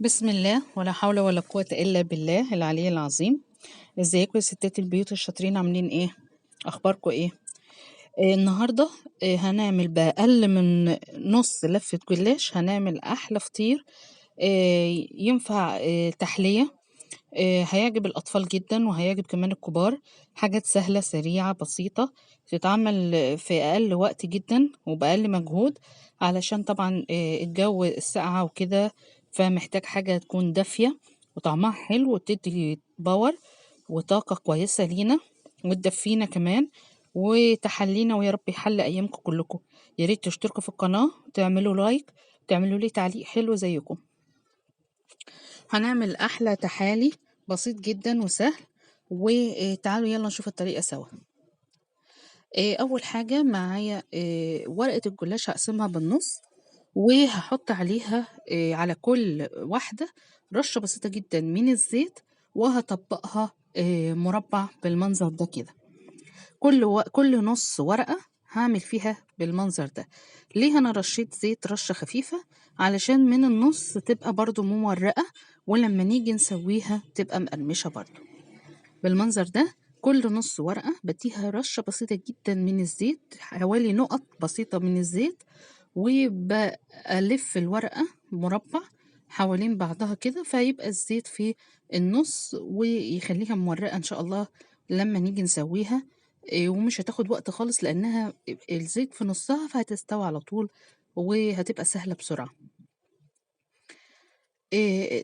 بسم الله ولا حول ولا قوة إلا بالله العلي العظيم. ازيكم يا ستات البيوت الشاطرين؟ عاملين ايه؟ اخباركم ايه؟ النهارده هنعمل بأقل من نص لفة جلاش، هنعمل احلى فطير. ينفع تحلية. هيعجب الأطفال جدا وهيعجب كمان الكبار. حاجات سهلة سريعة بسيطة، تتعمل في أقل وقت جدا وبأقل مجهود، علشان طبعا الجو الساقعة وكده، فمحتاج حاجة تكون دافية وطعمها حلو وتدي باور وطاقة كويسة لينا وتدفينا كمان وتحلينا، ويا رب يحل أيامكم كلكم. يا ريت تشتركوا في القناة، تعملوا لايك، تعملوا لي تعليق حلو زيكم. هنعمل أحلى تحالي بسيط جدا وسهل، وتعالوا يلا نشوف الطريقة سوا. أول حاجة معايا ورقة الجلاش، هقسمها بالنص وهحط عليها على كل واحدة رشة بسيطة جدا من الزيت، وهطبقها مربع بالمنظر ده كده. كل نص ورقة هعمل فيها بالمنظر ده. ليه أنا رشيت زيت رشة خفيفة؟ علشان من النص تبقى برضو مورقة، ولما نيجي نسويها تبقى مقرمشة برضو بالمنظر ده. كل نص ورقة بديها رشة بسيطة جدا من الزيت، حوالي نقط بسيطة من الزيت، وبألف الورقة مربع حوالين بعضها كده، فيبقى الزيت في النص ويخليها مورقة إن شاء الله لما نيجي نسويها. ومش هتاخد وقت خالص لأنها الزيت في نصها، فهتستوي على طول وهتبقى سهلة بسرعة.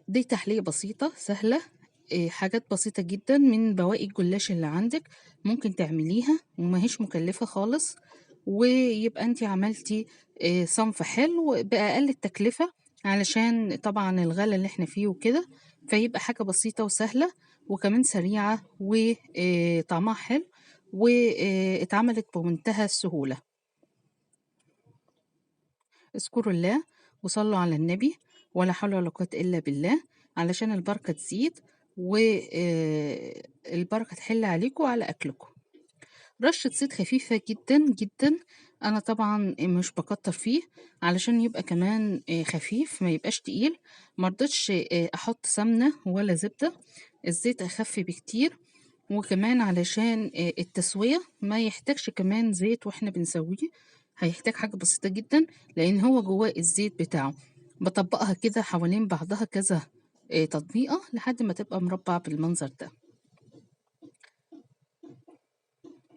دي تحلية بسيطة سهلة. حاجات بسيطة جدًا من بواقي الجلاش اللي عندِك، ممكن تعمليها وما هيش مكلفة خالص، ويبقى أنتِ عملتِ صنف حلو بأقل التكلفة، علشان طبعًا الغلا اللي إحنا فيه وكده، فيبقى حاجة بسيطة وسهلة وكمان سريعة طعمها حلو، اتعملت بمنتهى السهولة. اذكروا الله وصلوا على النبي، ولا حول ولا قوة إلا بالله، علشان البركة تزيد والبركة تحل عليكم وعلى أكلكم. رشة زيت خفيفة جدا جدا، أنا طبعا مش بكتر فيه علشان يبقى كمان خفيف ما يبقاش تقيل. مرضتش أحط سمنة ولا زبدة، الزيت أخف بكتير، وكمان علشان التسوية ما يحتاجش كمان زيت واحنا بنسويه، هيحتاج حاجة بسيطة جدا لأن هو جواه الزيت بتاعه. بطبقها كده حوالين بعضها كذا تطبيقة لحد ما تبقى مربع بالمنظر ده.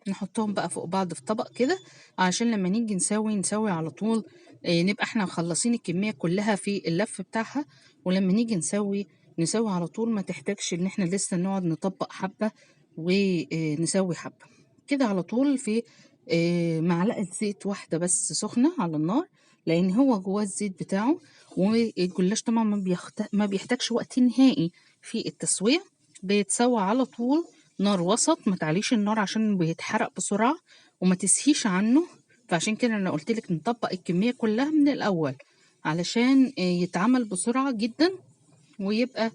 نحطهم بقى فوق بعض في طبق كده، عشان لما نيجي نسوي على طول، نبقى احنا مخلصين الكمية كلها في اللف بتاعها، ولما نيجي نسوي على طول، ما تحتاجش ان احنا لسه نقعد نطبق حبة ونسوي حبة كده على طول في معلقة زيت واحدة بس سخنة على النار، لأن هو جواه الزيت بتاعه. والجلاش طبعا ما بيحتاجش وقت نهائي في التسوية، بيتسوى على طول نار وسط، ما تعليش النار عشان بيتحرق بسرعة وما تسهيش عنه. فعشان كده انا قلت لك نطبق الكمية كلها من الاول، علشان يتعمل بسرعة جدا ويبقى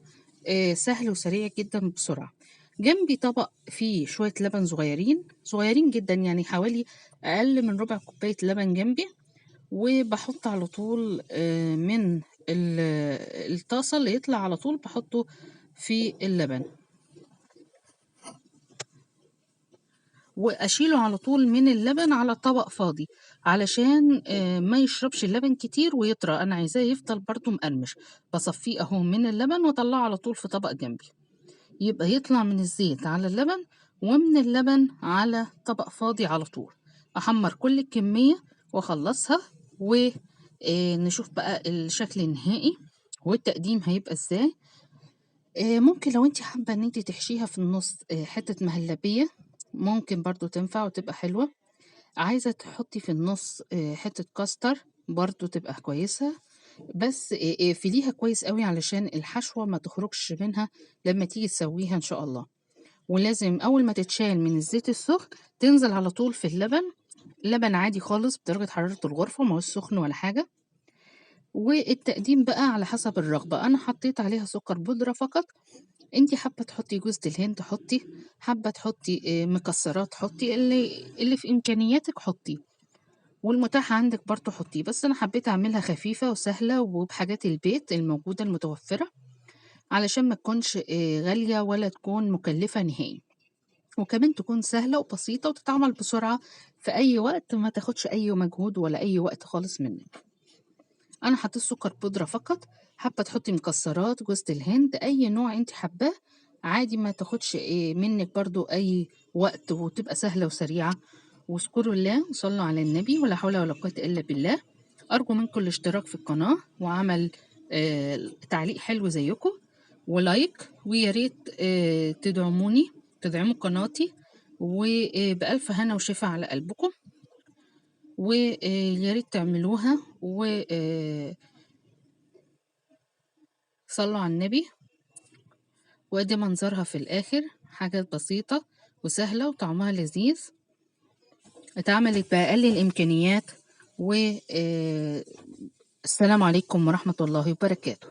سهل وسريع جدا بسرعة. جنبي طبق فيه شوية لبن صغيرين صغيرين جدا، يعني حوالي اقل من ربع كوباية لبن جنبي، وبحط على طول من الطاسة اللي يطلع على طول بحطه في اللبن، واشيله على طول من اللبن على طبق فاضي، علشان ما يشربش اللبن كتير ويطرى، انا عايزاه يفضل برضو مقرمش. بصفيه اهو من اللبن واطلعه على طول في طبق جنبي، يبقى يطلع من الزيت على اللبن ومن اللبن على طبق فاضي على طول. احمر كل الكمية واخلصها، ونشوف بقى الشكل النهائي والتقديم هيبقى ازاي. ممكن لو انت حابة ان انت تحشيها في النص حتة مهلبية، ممكن برضو تنفع وتبقى حلوة. عايزة تحطي في النص حتة كاستر، برضو تبقى كويسة. بس اقفليها كويس قوي علشان الحشوة ما تخرجش منها لما تيجي تسويها ان شاء الله. ولازم اول ما تتشال من الزيت السخن تنزل على طول في اللبن، لبن عادي خالص بدرجة حرارة الغرفة، ما هوش سخن ولا حاجة. والتقديم بقى على حسب الرغبة، انا حطيت عليها سكر بودرة فقط. انتي حابة تحطي جوز الهند حطي، حابة تحطي مكسرات حطي، اللي في امكانياتك حطي. والمتاح عندِك برضه حطّيه، بس أنا حبيت أعملها خفيفة وسهلة وبحاجات البيت الموجودة المتوفرة، علشان ما تكونش غالية ولا تكون مكلفة نهائي، وكمان تكون سهلة وبسيطة وتتعمل بسرعة في أي وقت، ما تاخدش أي مجهود ولا أي وقت خالص منِّك. أنا حطيت سكر بودرة فقط، حابة تحطي مكسرات، جوز الهند، أي نوع أنتِ حاباه عادي، ما تاخدش منِّك برضه أي وقت وتبقى سهلة وسريعة. واذكروا الله وصلوا على النبي، ولا حول ولا قوة إلا بالله. أرجو منكم الاشتراك في القناة وعمل تعليق حلو زيكم ولايك، ويا ريت تدعموني، تدعموا قناتي، وبألف هنا وشفا على قلبكم. ويا ريت تعملوها صلوا على النبي. وادي منظرها في الآخر، حاجات بسيطة وسهلة وطعمها لذيذ، اتعملت بأقل الإمكانيات. والسلام عليكم ورحمة الله وبركاته.